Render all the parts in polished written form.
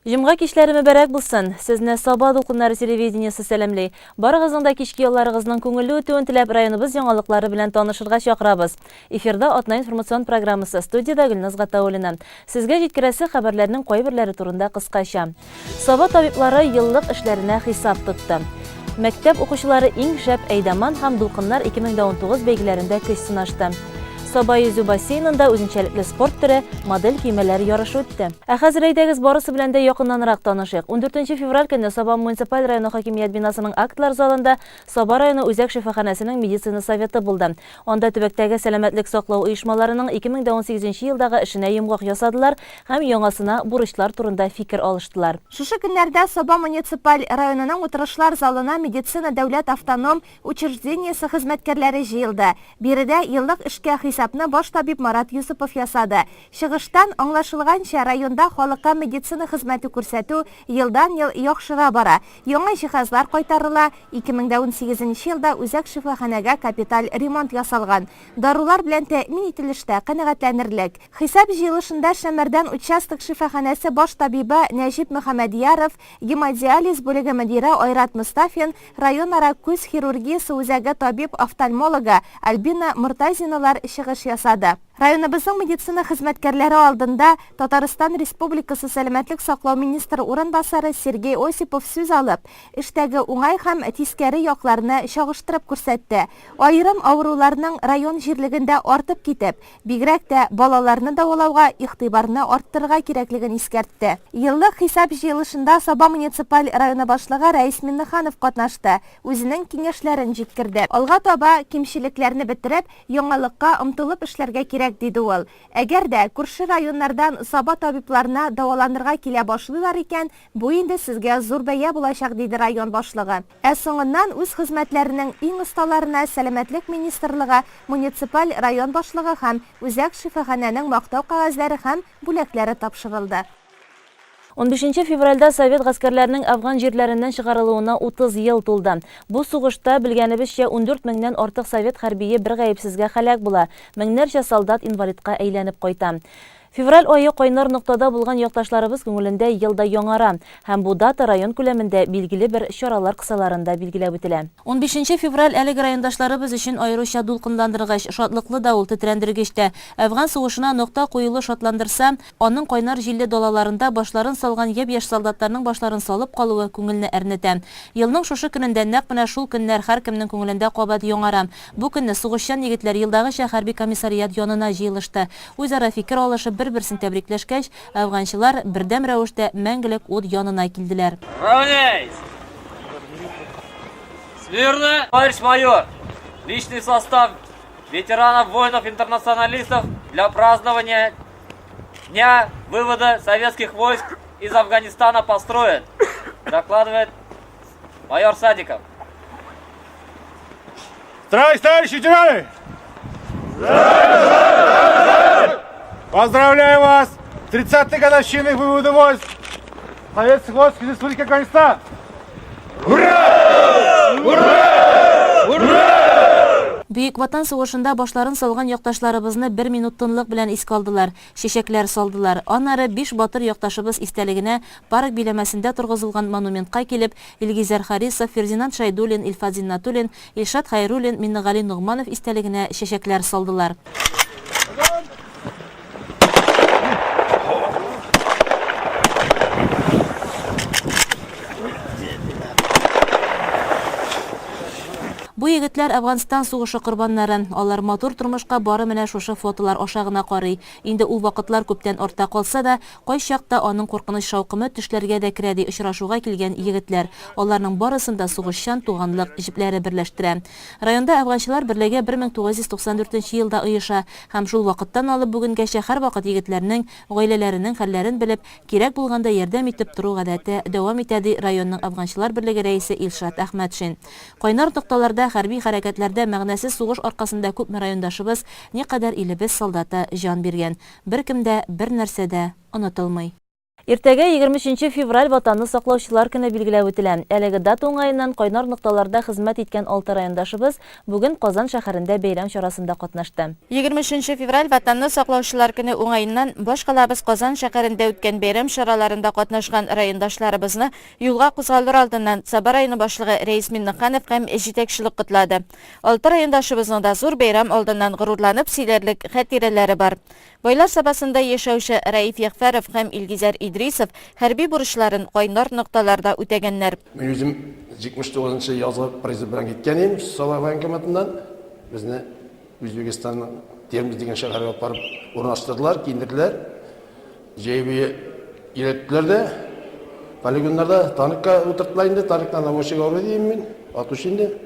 Жымға кешләрі мүбәрәк булсын. Сезне Саба дулкыннары телевидениесі сәлемлей. Барыгызның кички елларыгызның күңелле үтүен теләп, районыбыз яңалыклары белән танышырга чакырабыз. Эфирда атна информацион программасы, студияда Гөлназ Гатауллина. Сезгә җиткерәсе хәбәрләрнең кайберләре турында кыскача. Саба табиблары еллык эшләренә хисап тотты. Мәктәп укучылары иң шәп әйдәман һәм дулкыннар 2019 бәйгеләрендә көч сынашты. Саба yüзү бассейнында үзенчәлекле спорт төре модель киемәләре ярышы үтте. Ә хәзер әйдәгез барысы белән дә якыннанрак танышыйк. 14 февраль көнне Саба муниципаль районы хакимият бинасының актлар залында Саба районы үзәк шифаханәсенең медицина советы булды. Анда төбәктәге сәламәтлек саклау оешмаларының 2018 елдагы эшенә йомгак ясадылар һәм яңасына бурычлар турында фикер алыштылар. Шушы көннәрдә Саба муниципаль районының утырышлар залына медицина дәүләт автоном учреждениесе хезмәткәрләре җыелды. Биредә еллык эшкә хисапны баш табиб Марат Юсупов ясады. Чыгыштан аңлашылганча районда халыкка медицина хезмәте күрсәтү елдан-ел яхшыра бара. Яңа җиһазлар кайтарыла. 2018 елда үзәк шифаханәгә капиталь ремонт ясалган. Дарулар белән тәэмин ителештә канәгатьләнерлек. Хисап җыелышында Шәмәрдән участок шифаханәсе баш табибы Нәҗип Мөхәммәдияров, гемодиализ бүлеге мөдире Айрат Мустафин, районара күз хирургиясе үзәге табиб-офтальмологы Альбина Муртазиналар чыгыш ясады. Районыбызның медицина хезмәткәрләре алдында Татарстан Республикасы сәламәтлек саклау министры урынбасары Сергей Осипов сүз алып, эштәге уңай һәм тискәре якларны чагыштырып күрсәтте. Айрым авыруларның район җирлегендә артып китеп, бигрәк тә балаларны дәвалауга игътибарны арттырырга кирәклеген искәртте. Еллык хисап җыелышында Саба муниципаль районы башлыгы Рәис Миннеханов катнашты. Үзенең киңәшләрен җиткерде. Алга таба кимчелекләрне бетереп, яңалыкка омтылып эшләргә кирәк диде ул. Әгәр дә күрше районнардан Саба табибларына дәваланырга килә башлыйлар икән, бу инде сезгә зур бәя булачак диде район башлыгы. Ә соңыннан үз хезмәтләренең иң осталарына сәламәтлек министрлыгы, муниципаль район башлыгы һәм үзәк шифаханәнең мактау кәгазьләре һәм бүләкләре тапшырылды. 15 февральдә Совет гаскәрләренең Афган җирләреннән чыгарылуына 30 ел тулды. Бу сугышта белгәнебезчә 14 меңнән артык Совет хәрбие бер гаепсезгә һәлак була. Меңнәрчә солдат инвалидка әйләнеп кайта. Февраль айы кайнар ноктада булган якташларыбыз күңелендә елда яңара һәм бу дата район күләмендә билгеле бер чаралар кысаларында билгеләп үтелә. 15 февраль әлеге райондашларыбыз өчен аеруча дулкынландыргыч, шатлыклы давыл тетрәндергеч тә. Афган сугышына нокта куелы шатландырса, аның кайнар җилле далаларында башларын салган яшь солдаттарның башларын салып калуы күңелне әрнетә. Елның шушы көнендә нәкъ менә шул көннәр һәркемнең күңелендә кабат яңара. Бу көнне сугышчан егетләр елдагыча хәрби комиссариат янына җыелышты. Үзара фикер алышып бер-берсен тәбрикләшкәч, афганчылар бердәм рәвештә мәңгелек ут янына килделәр. Равняйсь! Смирно! Товарищ майор! Личный состав ветеранов, воинов-интернационалистов для празднования Дня вывода советских войск из Афганистана построен. Докладывает майор Садиков. Здравствуйте, товарищи ветераны! Поздравляю вас с 30-й годовщиной вывода войск советских войск из Республики Афганистан! Ура! Ура! Ура! Бөек Ватан сугышында башларын салган якташларыбызны 1 минут тынлык белән искә алдылар, чәчәкләр салдылар. Аннары 5 батыр якташыбыз истәлегенә парк биләмәсендә торгызылган монументка килеп, Илгизәр Харисов, Фердинанд Шайдуллин, Илфат Зиннатуллин, Илшат Хайруллин, Миннегали Нугманов истәлегенә чәчәкләр салдылар. Бу егетләр Афганстан сугышы корбаннары. Алар матур тормышка бары менә шушы фотолар аша гына карый. Инде ул вакытлар күптән артта калса да, кайчакта аның куркыныч шаукымы төшләргә дә керә ди очрашуга килгән егетләр. Аларның барысында сугышчан туганлык җипләре берләштерә. Районда афганчылар берлеге 1994 елда оеша һәм шул вакыттан алып бүгенгәчә һәрвакыт егетләрнең, гаиләләренең хәлләрен белеп, кирәк булганда ярдәм итеп тору гадәте дәвам итә ди районның афганчылар берлеге рәисе Илшат Әхмәтшин. Кайнар нокталарда хәрби хәрәкәтләрдә мәгънәсез сугыш аркасында күп райондашыбыз никадәр илебез солдаты җан биргән. Беркемдә бер нәрсәдә онытылмый. Иртәгә 23 февраль ватанны саклаучылар көне билгеләп үтелә. Әлеге дата уңаеннан кайнар нокталарда хезмәт иткән 6 райондашыбыз бүген Казан шәһәрендә бәйрәм чарасында катнашты. 23 февраль ватанны саклаучылар көне уңаеннан баш калабыз Казан шәһәрендә үткән бәйрәм чараларында катнашкан райондашларыбызны юлга кузгалдыр алдыннан Саба районы башлыгы Рәис Миннеханов һәм җитәкчелек котлады. 6 райондашыбызның да зур бәйрәм алдыннан горурланып сөйләрлек хатирәләре бар. Байлар сабасында яшәүче Раиф Яхфәров һәм Илгизәр Идрисов хәрби бурычларын кайнар нокталарда үтәгәннәр. Мен үзем 79 язгы призыв белән киткән идем Сала военкоматыннан. Безне Үзбекстанның Термиз дигән шәһәргә алып барып урнаштырдылар, киендерделәр. Җәйби илеттеләр дә. Полигоннарда танкка утыртылар инде, танктан наводчик авыр дим мин, атуш инде.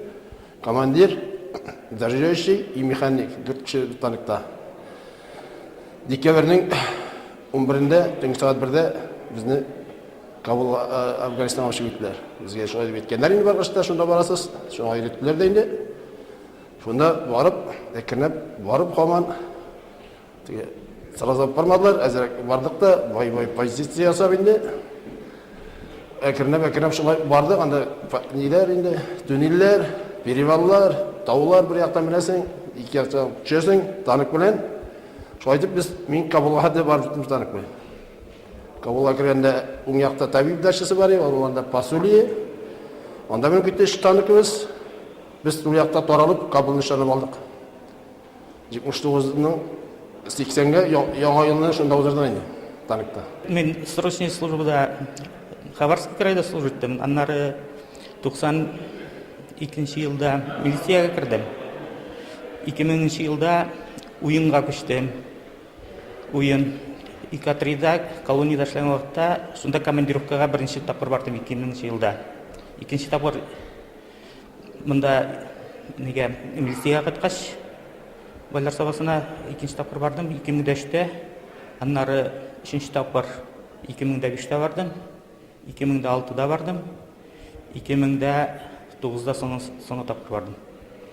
Командир, заряжающий и механик, 4 кеше танкта. Декабрьнең 11-ндә, төнге саат 1-дә безне Кабул, Афганистанга алып киттеләр. Безгә шулай дип әйткәннәр инде барышта, шунда барасыз. Шуңа өйрәттеләр дә инде. Шунда барып, әкренләп барып һаман сразу бармадылар. Әзрәк бардык та, бай-бай позиция ясап инде. Әкренләп шулай барды. Анда ниләр инде, төнилләр, переваллар, таулар бер яктан беләсең, ике яктан төшәсең, танк белән. Шулай дип без мин Кабулга да барып җиттем танк белән. Кабулга кергәндә уң якта табиб дәшәсе бар иде, анда Пасулия. Анда мен көтеш танкыбыз. Без ул якта таралып Кабулны нишанлап алдык. 79-ның 80-гә яңа елны шунда узырдан инде танкта. Мен срочный службада Хабаровск крайда служып иттем. Аннары 92 елда милицияга кирдем. 2000 елда уенга күчтем. Уен Икатридак, колонияда эшләгән вакытта, шунда командировкага беренче тапкыр бардым 2000 елда. Икенче тапкыр монда нигә милицияга кайткач, байлар сабасына икенче тапкыр бардым 2003-тә. Аннары 3нче тапкыр 2005-тә бардым. 2006-да бардым. 2009-да соңгы тапкыр бардым.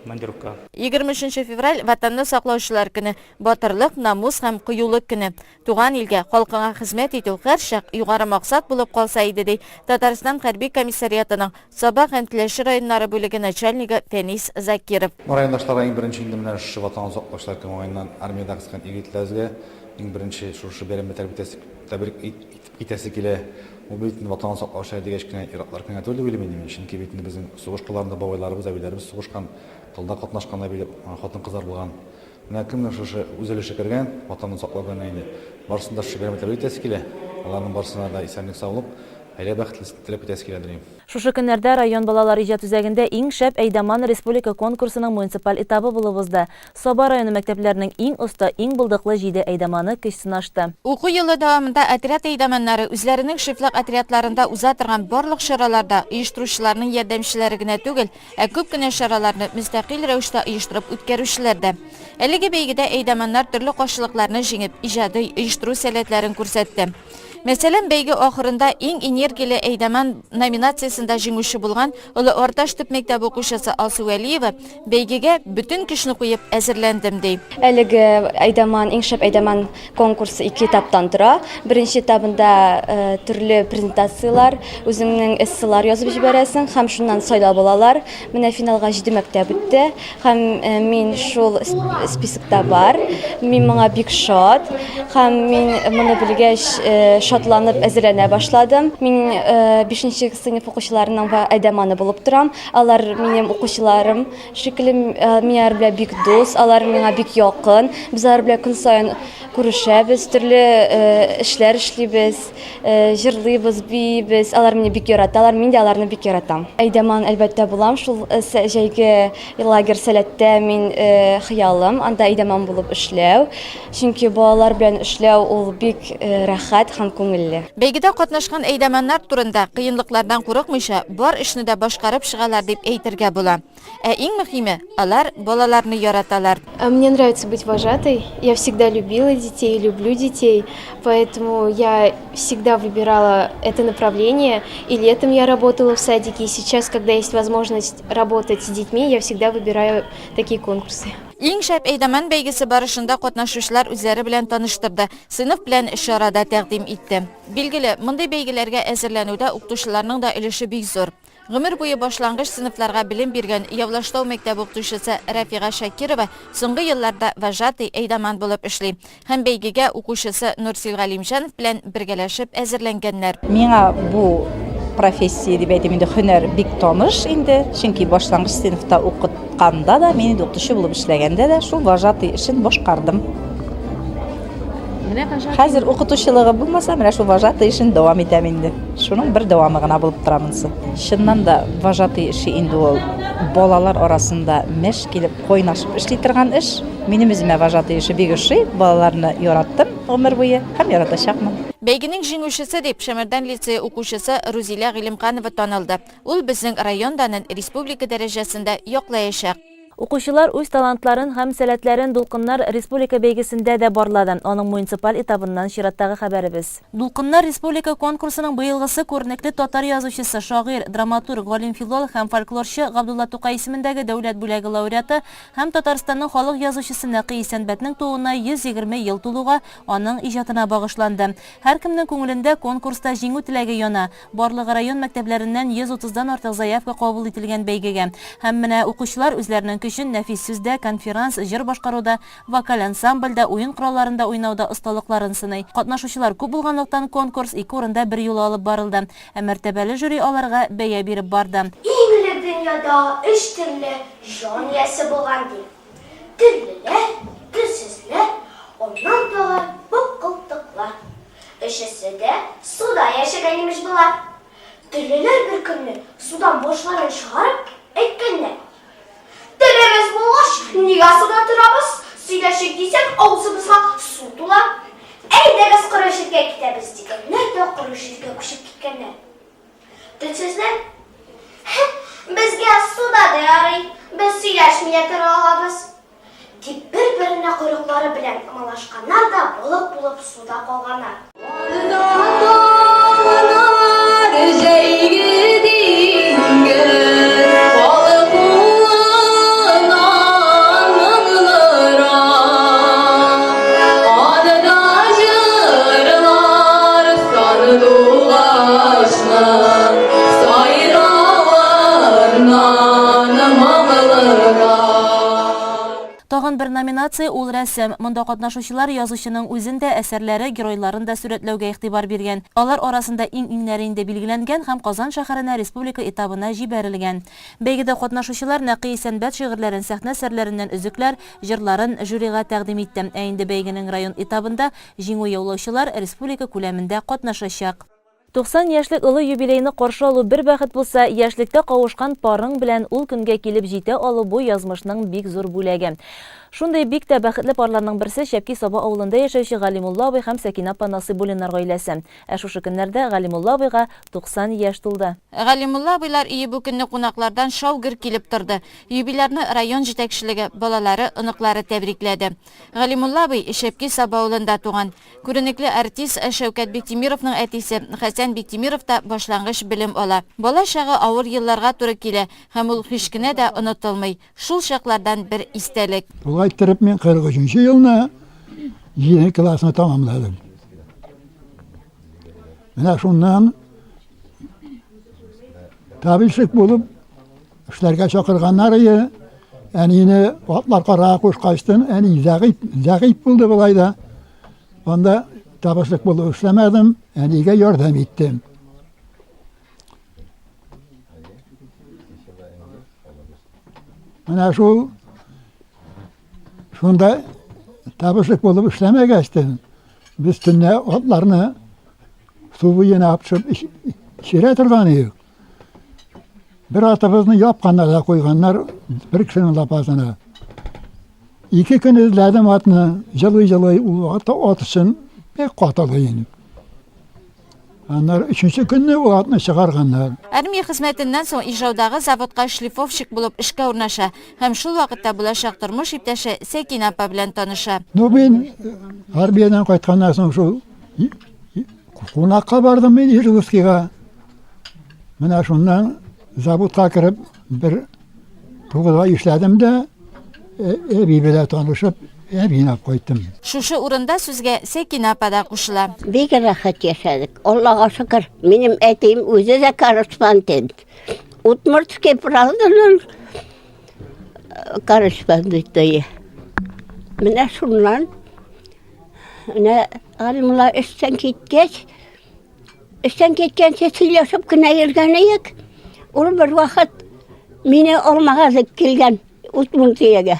23 февраль ватанны саклаучылар көне, батырлык, намус һәм кыюлык көне. Туган илгә, халкыңа хезмәт итү һәрчак югары максат булып калса иде ди Татарстан хәрби комиссариатының Саба һәм Теләши районнары бүлеге начальнигы Фәнис Закиров. Райондашларга иң беренче инде менә шушы ватанны саклаучылар көне уңаеннан армиядә кыскан игелекләргә иң беренче шушы бәйрәмне тәбрик итәсе килә. Бу бит ватанны саклаучылар дигәч кенә ираклар кенә түгел дип уйлыйм, чөнки бит безнең сугыш кылларында бабайларыбыз, әбиләребез сугышкан, тылда катнашкан хатын-кызлар булган. Менә кемнәр шушы үзелеше кергән, ватанны саклаган инде. Барысында шушы бәйрәмне тәбрик итәсе килә. Аларның барысына да исәнлек, саулык, хәйлә бәхетлек теләп итәсе килә дим. Шушы көннәрдә район балалар иҗат үзәгендә иң шәп Әйдаман республика конкурсының муниципаль этабы булып узды. Саба районы мәктәпләренең иң оста, иң булдыклы 7 Әйдаманы көч сынашты. Уку елы дәвамында отряд әйдәмәннәре үзләренең шифлык отрядларында уза торган барлык чараларда оештыручыларның ярдәмчеләре генә түгел, күп кенә чараларны мөстәкыйль рәвештә оештырып үткәрүчеләр дә. Әлеге бәйгедә әйдәмәннәр төрле каршылыкларны җиңеп, иҗади оештыру сәләтләрен күрсәтте. Мәсәлән, бәйге ахырында иң энергияле әйдәмән номинациясында җиңүче булган Олы Орташ төп мәктәп укучысы Алсу Вәлиева бәйгегә бөтен көчне куеп әзерләндем ди. Әлеге әйдәман, иң шәп әйдәман конкурсы 2 этаптан тора. Беренче этабында төрле презентациялар, үзеңнең эссылар язып җибәрәсең һәм шуннан сайлап алалар. Менә финалга 7 мәктәп үтте һәм мин шул спискта бар. Мин моңа бик шат һәм мин моны белгәч шатланып әзерләнә башладым. Мин 5нче сыйныф укучыларының әйдәманы булып торам. Алар минем укучыларым, шикелле миңа белән бик дус, алар миңа бик якын. Без алар белән көн саен күрешәбез, төрле эшләр эшлибез, җырлыйбыз, бийбез. Алар мине бик яраталар, мин дә аларны бик яратам. Әйдәман әлбәттә булам, шул җәйге лагерь сәләттә мин хыялым, анда әйдәман булып эшләү. Чөнки балалар белән эшләү ул бик рәхәт һәм күңелле. Бәйгедә катнашкан әйдәмәннәр турында кыенлыклардан курыкмыйча бар эшне дә башкарып чыгалар дип әйтергә була. Иң мөһиме, алар балаларны яраталар. Мне нравится быть вожатой. Я всегда любила детей, люблю детей, поэтому я всегда выбирала это направление. И летом я работала в садике, и сейчас, когда есть возможность работать с детьми, я всегда выбираю такие конкурсы. Иң шәп әйдәмән бәйгесе барышында катнашучылар үзләре белән таныштырды, сыйныф белән ишарада тәкъдим итте. Билгеле, мондый бәйгеләргә әзерләнүдә укытучыларның да өлеше бик зур. Гомер буе башлангыч сыйныфларга белем биргән Явлаштау мәктәбе укытучысы Рафига Шакирова соңгы елларда вожатый әйдәмән булып эшли. Һәм бәйгегә укучысы Нурсил Галимҗанов белән бергәләшеп әзерләнгәннәр. Миңа бу профессия дип әйтим инде һөнәр бик таныш инде, чөнки башлангыч сыйныфта укытканда да, мин инде укытучы булып эшләгәндә дә шул вожатый эшен башкардым. Хәзер укытучылыгы булмаса, менә шул вожатый эшен дәвам итәм инде. Шуның бер дәвамы гына булып тора монсы. Чыннан да вожатый эше инде ул балалар арасында мәш килеп кайнашып эшли торган эш. Минем үземә вожатый эше бик ошый, балаларны яраттым гомер буе һәм яратачакмын. Бәйгенең җиңүчесе дип Шәмәрдән лицее укучысы Рузилә Гыйлемханова танылды. Ул безнең районданың республика дәрәҗәсендә яклаячак. Укучылар үз талантларын һәм сәләтләрен Дулкыннар республика бәйгесендә дә барлады. Аның муниципаль этабыннан чираттагы хәбәребез. Дулкыннар республика конкурсының быелгысы күренекле татар язучысы, шагыйрь, драматург, галим филолог һәм фольклорчы Габдулла Тукай исемендәге дәүләт бүләге лауреаты һәм Татарстанның халык язучысы Нәкый Исәнбәтнең тууына 120 ел тулуга аның иҗатына багышланды. Һәркемнең күңелендә конкурста җиңү теләге яна. Барлыгы район мәктәпләреннән 130дан артык заявка кабул ителгән бәйгегә. Һәм менә укучылар үзләренең өчен нәфис сүздә, конферанс, җыр башкаруда, вокаль ансамбльдә, уен коралларында уйнауда осталыкларын сыный. Катнашучылар күп булганлыктан конкурс 2 урында бер юлы алып барылды. Ә мәртәбәле жюри аларга бәя биреп барды. Иң элек дөньяда 3 төрле җан иясе булган ди. Теллеләр, телсезләр, оннан тагы бакылтыклар. Өчесе дә суда яшәгән имеш булар. Теллеләр бер көнне судан башларын чыгарып әйткәннәр. Телебез булгач, нигә суда торабыз? Сөйләшик дисәк, авызыбызга су тула. Әйдәгез кырышырга китәбез дигәннәр дә кырышырга күчеп киткәннәр. Телсезләр, безгә суда да ярый, без сөйләшмәй тора алабыз. Дип бер-беренә койрыклары белән ымлашканнар да булып суда калганнар. Тагын бер номинация ул рәсем. Монда катнашучылар язучының үзен дә, әсәрләре, геройларын да сурәтләүгә игътибар биргән. Алар арасында иң-иңнәре инде билгеләнгән һәм Казан шәһәренә республика этабына җибәрелгән. Бәйгедә катнашучылар Нәкый Исәнбәт шигырьләрен, сәхнә әсәрләреннән өзекләр, җырларын жюрига тәкъдим итте. Ә инде бәйгенең район этабында җиңү яулаучылар республика күләмендә катнашачак. 90 яшьлек олы юбилейны каршы алу бер бәхет булса, яшьлектә кавышкан парың белән ул көнгә килеп җитә алу бу язмышның бик зур бүләге. Шундай бик тә бәхетле парларның берсе Шәпки Саба авылында яшәүче Галимулла абый һәм Сәкинә апа Насыйбуллиннар гаиләсе. Ә шушы көннәрдә Галимулла абыйга 90 яшь тулды. Галимулла абыйлар ие бу көнне кунаклардан шау-гөр килеп торды. Юбилярны район җитәкчелеге, балалары, оныклары тәбрикләде. Галимулла абый Шәпки Саба авылында туган. Күренекле артист Шәүкәт Биктимировның әтисе Хәсән Биктимиров та башлангыч белем ала. Бала чагы авыр елларга туры килә һәм ул һич кенә дә онытылмый. Шул чаклардан бер истәлек. Ayttirib men 43 yılını 7 klasını tamamladım. Менә шуннан табишlik булып эшләргә чакырганнар иде. Әнине атлар кара кушкачтын, әни зәгыйп булды булай да. Анда табишlik булып эшләмәдем, әнигә ярдәм иттем. Менә шул Шунда табышlık булып эшләмәгәчтен, без төнне атларны су буена апшып чирә торган идек. Бер атыбызны япканнар да куйганнар, бер кешенең лапасына. 2 көн эзләдем атны, җылый ул ат өчен бик катылы иде. Аннар 3нче көнне ул атны чыгарганнар. Армия хезмәтеннән соң Ижаудагы заводка шлифовщик булып эшкә урнаша һәм шул вакытта булачак тормыш иптәше Сәкинә апа белән таныша. Мен армиядан кайтканнан соң шул кунакка бардым мен Иркутскига. Менә шуннан заводка кирип бер 9 ай эшләдем дә, Ebi bile tanışıp ebine koydum. Шушы урында сүзгә Сәкинә апа да кушыла. Бик рәхәт яшәдек. Аллага шөкер. Минем әтием үзе дә корреспондент. Удмуртский правданың корреспонденты. Менә шуннан Галимулла эштән кеткәнче сөйләшеп кенә йөргән идек. Ул бер вакыт мине алмага килгән Удмуртиягә.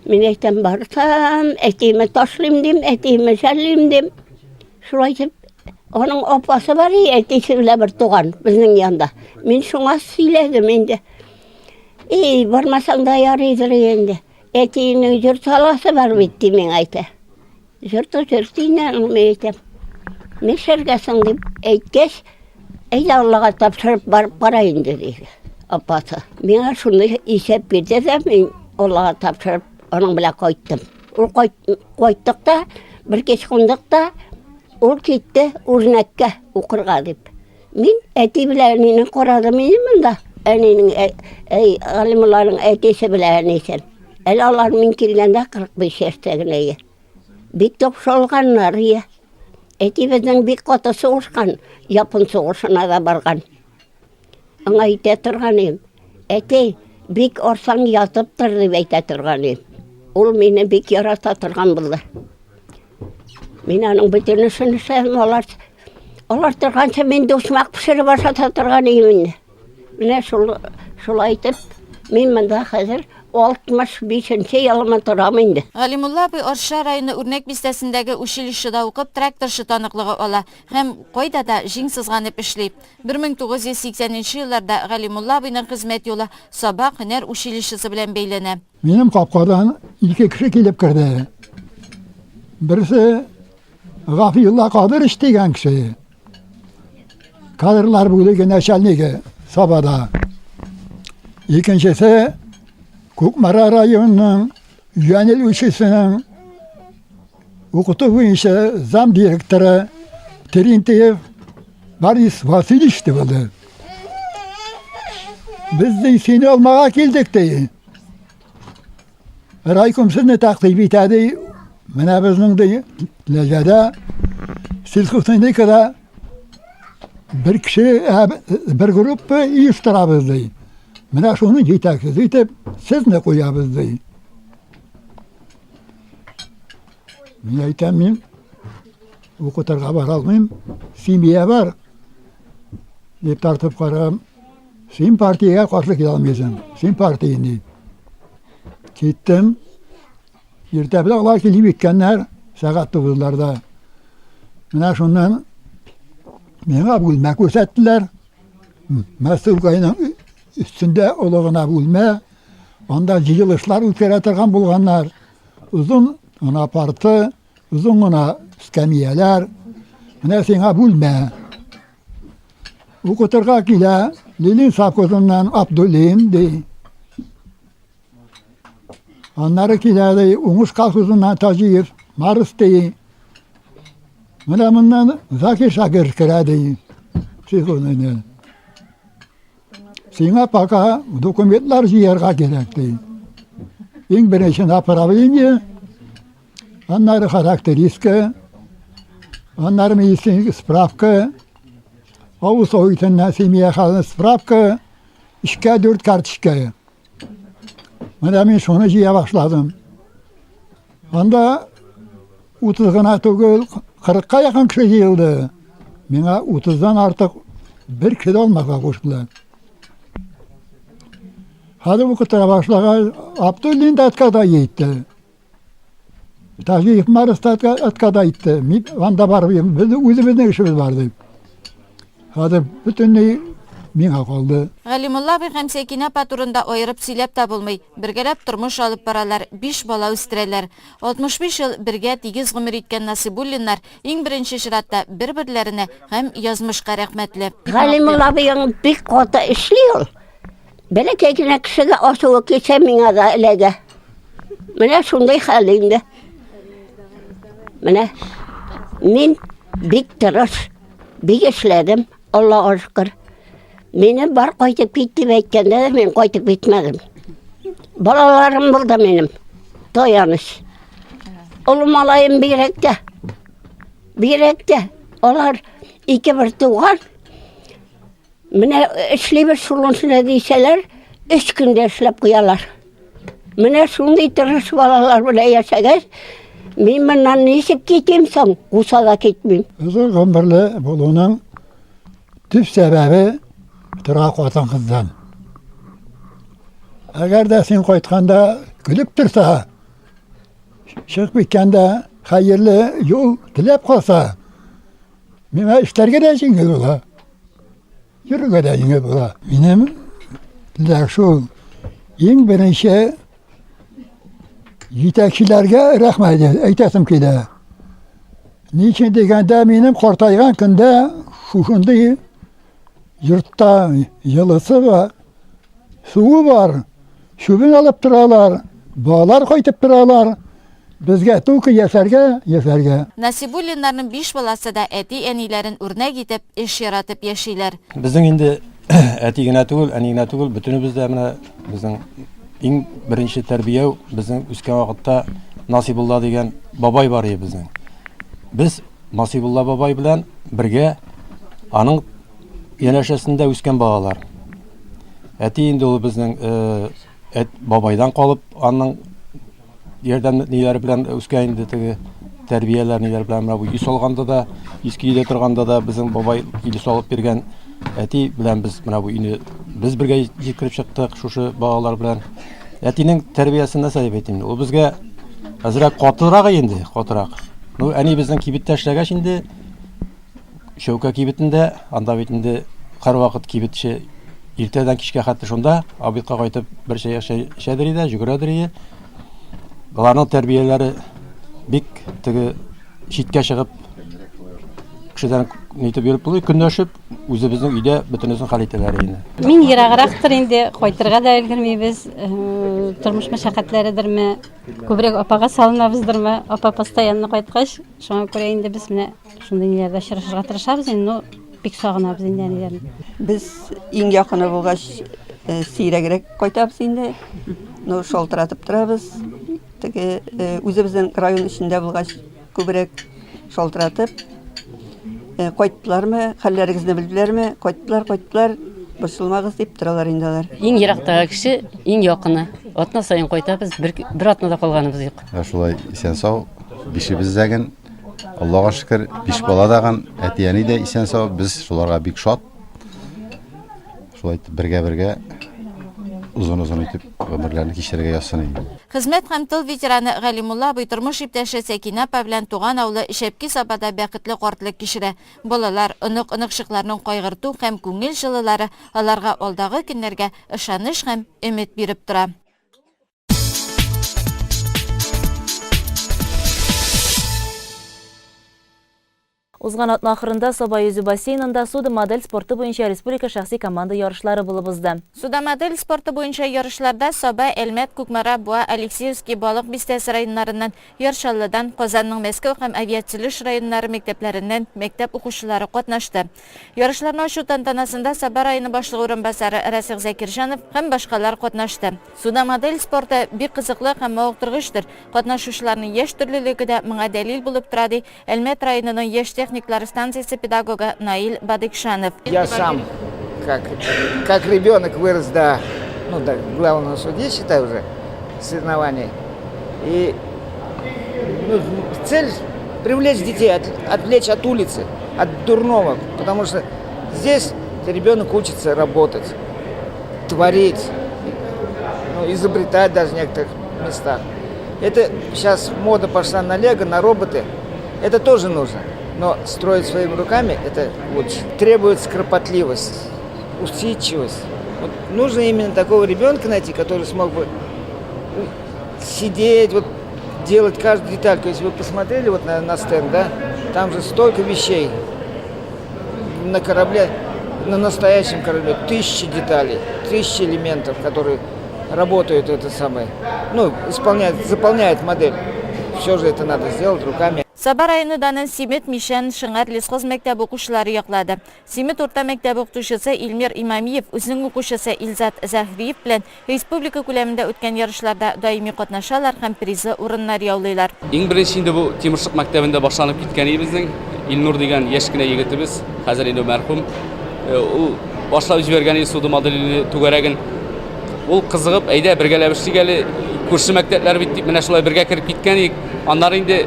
Мин әйтәм барсам, әтиемне ташлыйм дим, әтиемне шәрлим дим. Шулай итеп, аның апасы бар, әтисе белән бер туган безнең янда. Мин шуңа сөйләдем инде. Бармасаң да ярыйдыр инде. Әтиеңнең җыр саласы бар бит ди мин әйтә. Җыртыйнә әйтәм. Мешәргәсең дип әйткәч, әйдә Аллага тапшырып барып кара инде диде апасы. Миңа шуны исәп бирде дә мин Аллага тапшырып аның белән кайттым. Ул кайттык та, бер кич кундык та, ул китте үрнәккә укырга дип. Мин әти белән мине карадым монда. Әнинең Галимулланың әтисе белән исән. Әле алар мин килгәндә 45 яшьтә генә. Бик топшылганнар я. Әти безнең бик каты сугышкан, япон сугышына да барган. Аңа әйтә торган әти бик орсаң ятып тор дип әйтә торган. Ул мине бик ярата торган булды. Мин аның бөтен эшен эшләдем, алар торганча мин дусмак пешереп ашата торган идем. Менә шулай итеп, мин монда хәзер 65-нче елыма торам инде. Галимулла абый Арча районы Үрнәк бистәсендәге училищеда укып тракторчы таныклыгы ала һәм кайда да җиң сызганып эшли. 1980нче елларда Галимулла абыйның хезмәт юлы Саба һөнәр училищесы белән бәйләнә. Минем капкадан 2 кеше килеп керде. Берсе Гафиулла Кадыр дигән кеше. Кадрлар бүлеге начальнигы Сабада. Икенчесе Күкмара районының Юанел училищесының укыту буенча зам директоры Терентьев Борис Васильевич булды. Без дә сине алмага килдек ди. Райком сезне тәкъдим итәде. Менә безнең ди ләҗәдә сельхозтехникада бер кеше, бер группа оештырабыз ди. Менә шуны җитәкче итеп, сезне куябыз ди. Мин әйтәм, укытырга бара алмыйм, семья бар. Дип тартып карагам, син партиягә каршы килә алмыйсың, син партияны. Киттем, иртә белән алар килеп иткәннәр, сәгать 9-ларда. Менә шуннан миңа бүлмә күрсәттеләр. Мәс'улкайның üstünde olağına bulma, onda yığılışlar ülkere торган bulganlar, uzun ona parti, uzun ona iskemiyeler, ne sana bulma. O kuturga kila, Lilin Sapkozundan Abdülin de. Onları kila de, Unguş Kalkuzundan Tacir, Marus de. Mına bundan Zaki Şakir kira de. Siz onu ne? Сиңа пока документлар җыярга кирәк ди. Иң беренче направление, аннары характеристика, аннары медицинский справка, авыз ойтынна семья хәлен справка, 2-4 карточка. Менә мин шуны җыя башладым. Анда 30 гына түгел, 40-ка якын кеше җыелды. Миңа 30-дан артык бер кеше алмага куштылар. Hadi bu kadar başlayan Abdülin de atkada gitti. Tabii Marus da atkada gitti. Vanda var bizim özümüzün işimiz vardı. Hadi bütün миңа калды. Галимулла абый һәм Сәкинә апа турында аерып сөйләп тә булмый. Бергәләп тормыш алып баралар, 5 бала үстерәләр. 65 ел бергә тигез гомер иткән Насибуллиннар иң беренче чиратта бер-берләренә һәм язмышка рәхмәтле. Галимулла абый бик каты эшли ул. Бәләкәй генә кешегә асуы китсә миңа да эләгә. Менә шундай хәл инде. Менә мин бик тырыш, бик эшләдем, Аллага шөкер. Мине бар кайтып китте әйткәндә, мин кайтып китмәдем. Balalarım burada benim. Dayanış. Oğlum alayım Birek'te. Onlar iki bir tuğan. Mine işli bir sulun içine deyseler, 3 günde işlep koyarlar. Mine şunu tırış balalar bile yaşagaz. Men bundan nesip keteyim son, Usaga ketmeyim. Özür ömürlü bulunun tüp sebebi tırak vatan kızdan. Eğer de sen koytkanda gülüp dursa, çık bitkende hayırlı yol dilep kalsa, mime işlerge de jingil ola. Yürüge de jingil ola. Benim şu en birinci yetekçilerge rahmet eytesim kide. Niçin degende benim kortaygan günde şuşundu yurtta yılısı var, suyu var, şubun alıp duralar, bağlar koytup duralar. Bizge tuğku yeserge. Nasibullinlarning 5 balasi da eti enilerin örnek etip, iş yaratıp yaşaylar. Bizning endi atigina tugul, anigina tugul, bütünübüzde mana bizning eng birinchi tarbiya bizning o'sgan vaqtda Nasibullah degan bobay bor edi bizning. Biz Nasibullah bobay bilan birga aning yanashasida o'sgan bolalar. Ati endi u bizning bobaydan qolib, aning yerdan neler bilan o'sgan endi tarbiyalar neler bilan bu ish olganda da, iskiyda turganda da bizning bobay ish olib bergan ati bilan biz mana bu uyni biz birga kirib chiqdik shu bolalar bilan. Atining tarbiyasini nasıl aytayım? O bizga azroq qotiroq endi, qotiroq. Nu ani bizning kibit tashlagash endi Şevka kibitinde, anda bitinde har vaqt kibit ertadan kechga xatda shunda obedga qaytib bir shaydirida, yuguradi. Bularning tarbiyalari bek tigi chetga chiqib kishidan neytib yurib turib, kundashib, o'zi bizning uyda butunisi hal etiladi endi. Men yirag'roqdir endi, qo'ytirga da ulgurmaymiz. Turmush mashaqqatlaridirmi, ko'proq opaga solinabizdirmi? Opa postoyanni qo'ytqish, shunga ko'ra endi biz mana shunday yerda yashashga tirishamiz. Endi bek sog'inamiz endi. Biz eng yaqini bo'lgach, siyragrek qo'ytabыз endi. No sholtiratib turamiz. O'zi bizning rayon ichida bo'lgach, ko'proq sholtiratib qo'ytdilarmi, hallarigizni bildilarmi? Qo'ytdilar, boshilmag'iz deb turalar endi ular. Eng yiroqdagi kishi eng yaqini. Otna sayin qo'ytabız, bir otnada qolganimiz yo'q. Shulay isen sog' bishimiz degan Allohga shukr, 5 bola degan atiyani de isen sog' biz shularga bek shod. Shulay birga uzun etib ömürlerini kişilere yazsın. Xizmat ham til veterani G'alimulla bu turmush iptashi Sakina bilan tug'an avli Ishepki sabada baqitli qortlik kishira. Bolalar iniq shiqlarning qayg'irtuv ham ko'ngil shililari ularga oldagi kunlarga ishonish ham umid berib turadi. Узган атна ахырында Саба yüzü бассейнында Суда модель спорты боюнча республика шәхси команда ярышлары булып узды. Суда модель спорты боюнча ярышларда Саба, Элмет, Кукмара, Буа, Алексеевский, Балык Бистәсе районнарыннан, Яршаллыдан, Казанның Мәскәү һәм Авиациялеш районнары мәктәпләреннән мәктәп укучылары катнашты. Ярышларның ачу тантанасында Саба районы башлыгы урынбасары Расих Закирҗанов һәм башкалар катнашты. Суда модель спорты бик кызыклы һәм мавыктыргычтыр. Катнашучыларның яшь төрлелеге дә моңа дәлил булып тора ди Элмет районының яшь техниклар станциясы педагога Наиль Бадыкшанов. Я сам, как ребенок, вырос до главного судьи, считаю, уже соревнований. И цель привлечь детей, отвлечь от улицы, от дурного. Потому что здесь ребенок учится работать, творить, изобретать даже в некоторых местах. Это сейчас мода пошла на лего, на роботы. Это тоже нужно. Но строить своими руками это лучше. Требуется кропотливость, усидчивость. Вот нужно именно такого ребенка найти, который смог бы сидеть, делать каждую детальку. Если вы посмотрели на стенд, да, там же столько вещей на корабле, на настоящем корабле, 1000 деталей, 1000 элементов, которые работают, заполняют модель. Все же это надо сделать руками. Саба районынын Симет Мишен Шыңар лесхоз мәктәбе укучылары яклады. Симет орта мәктәбе укытучысы Илмир Имамиев үзенең укучысы Илзат Захриев белән республика күләмендә үткән ярышларда даими катнашалар һәм призы урыннар яулыйлар. Иң беренче инде бу Тимершык мәктәбендә башланып киткән безнең Илнур дигән яшь кенә егетебез, хәзер инде мәрхүм. Ул башлап җибәргән суды моделен түгәрәген ул кызыгып, әйдә бергәләп эшлигәле, күрше мәктәпләр бит дип менә шулай бергә кирип киткән идек. Аннары инде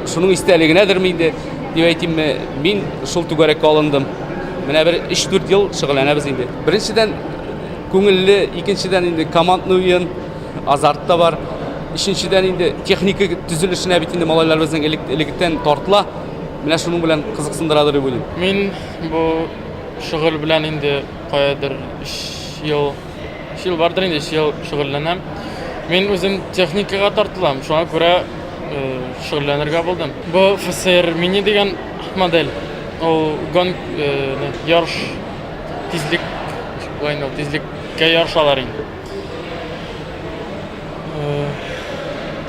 шуның истәлегенәдерме инде дип әйтимме, мин шул түгәрәккә алындым. Менә бер 3-4 ел шөгыльләнәбез инде. Беренчедән күңелле, икенчедән инде командный уен, азарт та бар. Өченчедән инде техника төзелешенә бит инде малайлар безнең электән тартыла. Менә шуның белән кызыксындырадыр дип уйлыйм. Мин бу шөгыль белән инде каядыр 3 ел бардыр инде, 3 ел шөгыльләнәм. Мин үзем техникага тартылам. Шуңа күрә шөгыльләнергә булдым. Бу ФСР мини дигән модель. Ул ярыш тизлеккә ярышалар инде.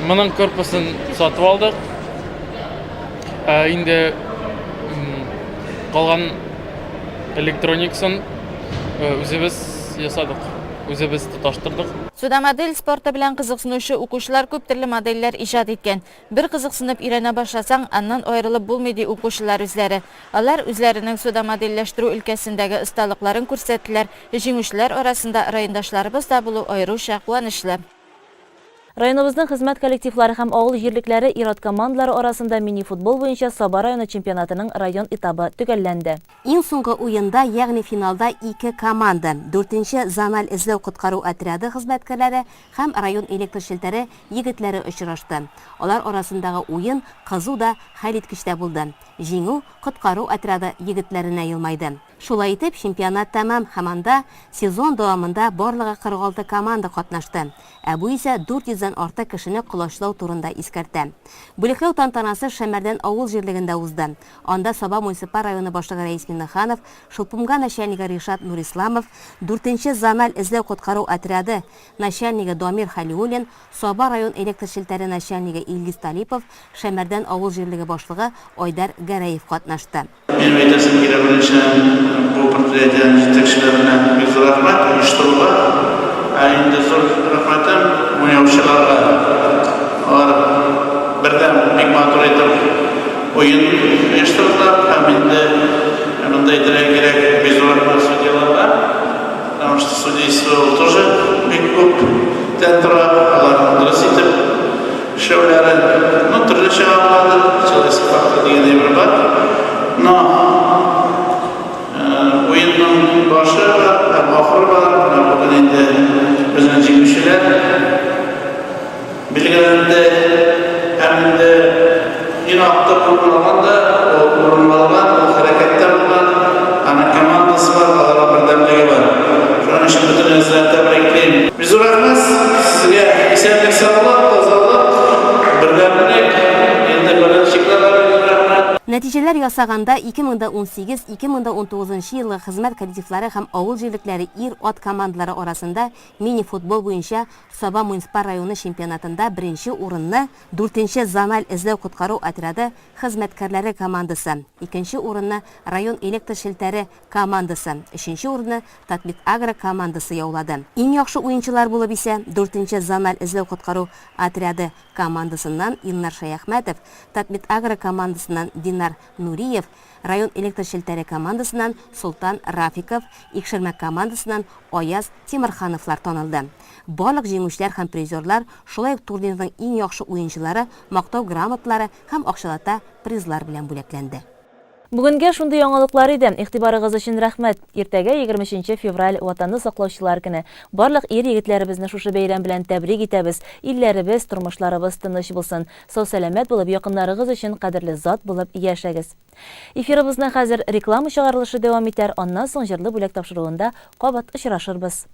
Моның корпусын сатып алдык. Инде калган электроникасын үзебез ясадык. Үзебез тоташтырдык. Суда модель спорты белән кызыксынучы укучылар күп төрле модельләр иҗат иткән. Бер кызыксынып өйрәнә башласаң, аннан аерылып булмый ди укучылар үзләре. Алар үзләренең суда модельләштерү өлкәсендәге осталыкларын күрсәттеләр. Җиңүчеләр арасында райондашларыбыз да булу аеруча куанычлы. Районыбызның хезмәт коллективлары һәм авыл җирлекләре ир-ат командалары арасында мини-футбол буенча Саба районы чемпионатының район этабы төгәлләнде. Иң соңгы уенда, ягъни финалда 2 команда, 4-нче зональ эзләү коткару отряды хезмәткәрләре һәм район электрчелтәре егетләре очрашты. Алар арасындагы уен кызу да хәлиткеч булды. Җиңү коткару отряды егетләренә елмайды. Шулай итеп, чемпионат тәмам һәм анда сезон дәвамында барлыгы 46 команда катнашты. Бу исә 400-дән артык кешене колачлау турында искәртә. Бүлекләү тантанасы Шәмәрдән авыл җирлегендә узды. Анда Саба муниципаль районы башлыгы Рәис Миннеханов, Шулпумга начальнигы Ришат Нурисламов, 4-нче зональ эзләү коткару отряды начальнигы Дамир Халиуллин, Саба район электрчелтәре начальнигы Илгиз Талипов, Шәмәрдән авыл җирлеге башлыгы Айдар Гәрәев катнашты. Bu предприятиенең җитәкчеләренә бик зур рәхмәт, оештыруга. Инде зур рәхмәтем уйнаучыларга. Алар бердәм бик матур итеп уен оештырдылар һәм инде монда әйтергә кирәк бик зур рәхмәт судьяларга. Потому что судейство тоже бик күп тәнтора, алар дөрес итеп эшләүләрен төрлечә аңлады, человеческий фактор дигән әйбер бар. Но oyunun başı var, ahırı var. Bugün indi bizden җиңүчеләр. Bilgilerinde hem de yine aktif bulunmadan da bulunmadan, harekette bulunan ana komandası var, alara birdemliği var. Şu an için bütün özlerinde bekleyeyim. Biz uğraşmaz, sizge esenlik sağlık, tazallık, birdemlik, endi bölünçükler var. Нәтиҗәләр ясаганда 2018-2019 елгы хезмәт коллективлары һәм авыл җирлекләре ир-ат командалары арасында мини-футбол буенча Саба муниципаль районы чемпионатында 1-нче урынны 4-нче зональ эзләү коткару отряды хезмәткәрләре командасы, 2-нче урынны район электрчелтәре командасы, 3-нче урынны Татбик Агро командасы яулады. Иң яхшы уенчылар булып исә 4-нче зональ эзләү коткару отряды командасыннан Илнар Шаяхмәтов, Татбик Агро командасыннан Динар Нуриев, район электрчелтәре командасыннан Султан Рафиков, Икшермәк командасыннан Аяз Тимирхановлар танылды. Барлык җиңүчеләр һәм призерлар шулай ук турнирның иң яхшы уенчылары мактау грамоталары һәм акчалата призлар белән бүләкләнде. Бүгенгә шундый яңалыклар иде. Игътибарыгыз өчен рәхмәт. Иртәгә 23 февраль Ватанны саклаучылар көне. Барлык ир-егетләребезне шушы бәйрәм белән тәбрик итәбез. Илләребез, тормышларыбыз тыныч булсын. Сау-сәламәт булып, якыннарыгыз өчен кадерле зат булып яшәгез. Эфирыбызны хәзер реклама чыгарылышы дәвам итәр. Аннан соң җырлы бүләк тапшыруында кабат очрашырбыз.